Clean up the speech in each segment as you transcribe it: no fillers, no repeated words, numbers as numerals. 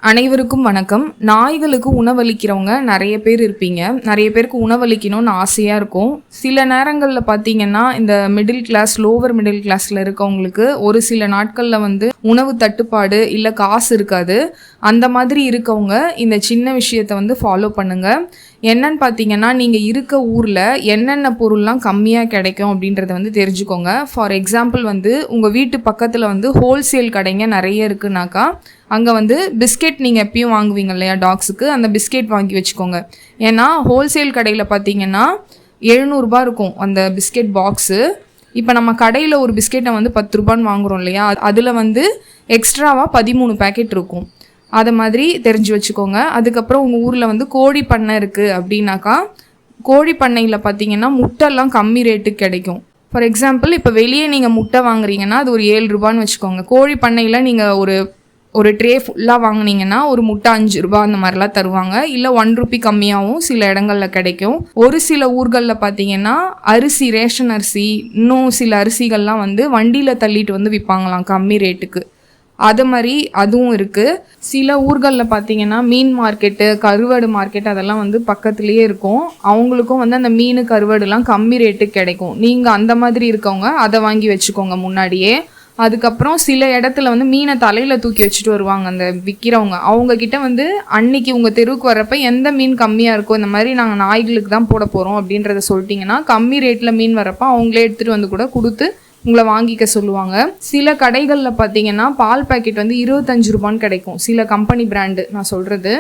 அனைவருக்கும் வணக்கம். நாய்களுக்கு உணவளிக்கிறவங்க நிறைய பேர் இருப்பீங்க. நிறைய பேருக்கு உணவளிக்கணும்னு ஆசையாக இருக்கும். சில நேரங்களில் பார்த்தீங்கன்னா இந்த மிடில் கிளாஸ், லோவர் மிடில் கிளாஸில் இருக்கவங்களுக்கு ஒரு சில நாட்களில் உணவு தட்டுப்பாடு இல்லை காசு இருக்காது. அந்த மாதிரி இருக்கவங்க இந்த சின்ன விஷயத்தை ஃபாலோ பண்ணுங்கள். என்னன்னு பார்த்தீங்கன்னா, நீங்கள் இருக்க ஊரில் என்னென்ன பொருள்லாம் கம்மியாக கிடைக்கும் அப்படின்றத தெரிஞ்சுக்கோங்க. ஃபார் எக்ஸாம்பிள் உங்கள் வீட்டு பக்கத்தில் ஹோல்சேல் கடைங்க நிறைய இருக்குனாக்கா, அங்கே பிஸ்கெட் நீங்கள் எப்பயும் வாங்குவீங்க இல்லையா டாக்ஸுக்கு, அந்த பிஸ்கெட் வாங்கி வச்சுக்கோங்க. ஏன்னா ஹோல்சேல் கடையில் பார்த்தீங்கன்னா 700 ரூபா இருக்கும் அந்த பிஸ்கெட் பாக்ஸு. இப்போ நம்ம கடையில் ஒரு பிஸ்கெட்டை 10 ரூபான்னு வாங்குகிறோம் இல்லையா, அதில் எக்ஸ்ட்ராவாக 13 பேக்கெட் இருக்கும். அதை மாதிரி தெரிஞ்சு வச்சுக்கோங்க. அதுக்கப்புறம் உங்கள் ஊரில் கோழி பண்ணை இருக்குது அப்படின்னாக்கா, கோழி பண்ணையில் பார்த்தீங்கன்னா முட்டைலாம் கம்மி ரேட்டுக்கு கிடைக்கும். ஃபார் எக்ஸாம்பிள் இப்போ வெளியே நீங்கள் முட்டை வாங்குறீங்கன்னா அது ஒரு 7 ரூபான்னு வச்சுக்கோங்க. கோழி பண்ணையில் நீங்கள் ஒரு ட்ரே ஃபுல்லாக வாங்கினீங்கன்னா ஒரு முட்டை 5 ரூபா அந்த மாதிரிலாம் தருவாங்க. இல்லை 1 ரூபி கம்மியாகவும் சில இடங்களில் கிடைக்கும். ஒரு சில ஊர்களில் பார்த்தீங்கன்னா அரிசி, ரேஷன் அரிசி, இன்னும் சில அரிசிகள்லாம் வண்டியில் தள்ளிட்டு விற்பாங்களாம் கம்மி ரேட்டுக்கு. அது மாதிரி அதுவும் இருக்குது. சில ஊர்களில் பார்த்தீங்கன்னா மீன் மார்க்கெட்டு, கருவாடு மார்க்கெட் அதெல்லாம் பக்கத்துலேயே இருக்கும். அவங்களுக்கும் அந்த மீன் கருவாடுலாம் கம்மி ரேட்டுக்கு கிடைக்கும். நீங்கள் அந்த மாதிரி இருக்கவங்க அதை வாங்கி வச்சுக்கோங்க முன்னாடியே. அதுக்கப்புறம் சில இடத்துல மீனை தலையில் தூக்கி வச்சுட்டு வருவாங்க அந்த விற்கிறவங்க. அவங்கக்கிட்ட அன்னைக்கு உங்கள் தெருவுக்கு வர்றப்ப எந்த மீன் கம்மியாக இருக்கோ, இந்த மாதிரி நாங்கள் நாய்களுக்கு தான் போட போகிறோம் அப்படின்றத சொல்லிட்டிங்கன்னா கம்மி ரேட்டில் மீன் வரப்போ அவங்களே எடுத்துகிட்டு கூட கொடுத்து உங்களை வாங்கிக்க சொல்லுவாங்க. சில கடைகளில் பார்த்தீங்கன்னா பால் பேக்கெட் 25 ரூபான்னு கிடைக்கும். சில கம்பெனி பிராண்டு நான் சொல்கிறது.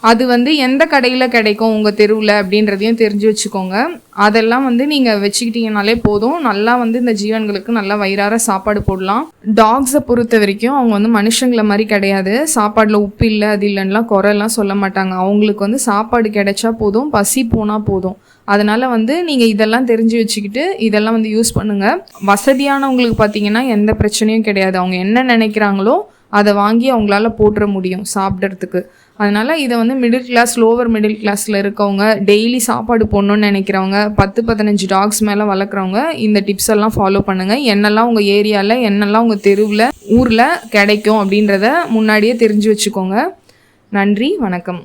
அது எந்த கடையில் கிடைக்கும் உங்கள் தெருவில் அப்படின்றதையும் தெரிஞ்சு வச்சுக்கோங்க. அதெல்லாம் நீங்கள் வச்சுக்கிட்டீங்கனாலே போதும். நல்லா இந்த ஜீவன்களுக்கு நல்லா வயிறார சாப்பாடு போடலாம். டாக்ஸை பொறுத்த வரைக்கும் அவங்க மனுஷங்களை மாதிரி கிடையாது. சாப்பாடில் உப்பு இல்லை அது இல்லைன்னா குறைலாம் சொல்ல மாட்டாங்க. அவங்களுக்கு சாப்பாடு கிடைச்சா போதும், பசி போனால் போதும். அதனால் நீங்கள் இதெல்லாம் தெரிஞ்சு வச்சுக்கிட்டு இதெல்லாம் யூஸ் பண்ணுங்கள். வசதியானவங்களுக்கு பார்த்தீங்கன்னா எந்த பிரச்சனையும் கிடையாது. அவங்க என்ன நினைக்கிறாங்களோ அதை வாங்கி அவங்களால போட்டுற முடியும் சாப்பிட்றதுக்கு. அதனால் இதை மிடில் கிளாஸ், லோவர் மிடில் கிளாஸில் இருக்கவங்க, டெய்லி சாப்பாடு போடணுன்னு நினைக்கிறவங்க, 10-15 டாக்ஸ் மேலே வளர்க்குறவங்க இந்த டிப்ஸ் எல்லாம் ஃபாலோ பண்ணுங்கள். என்னெல்லாம் உங்கள் ஏரியாவில், என்னெல்லாம் உங்கள் தெருவில், ஊரில் கிடைக்கும் அப்படின்றத முன்னாடியே தெரிஞ்சு வச்சுக்கோங்க. நன்றி, வணக்கம்.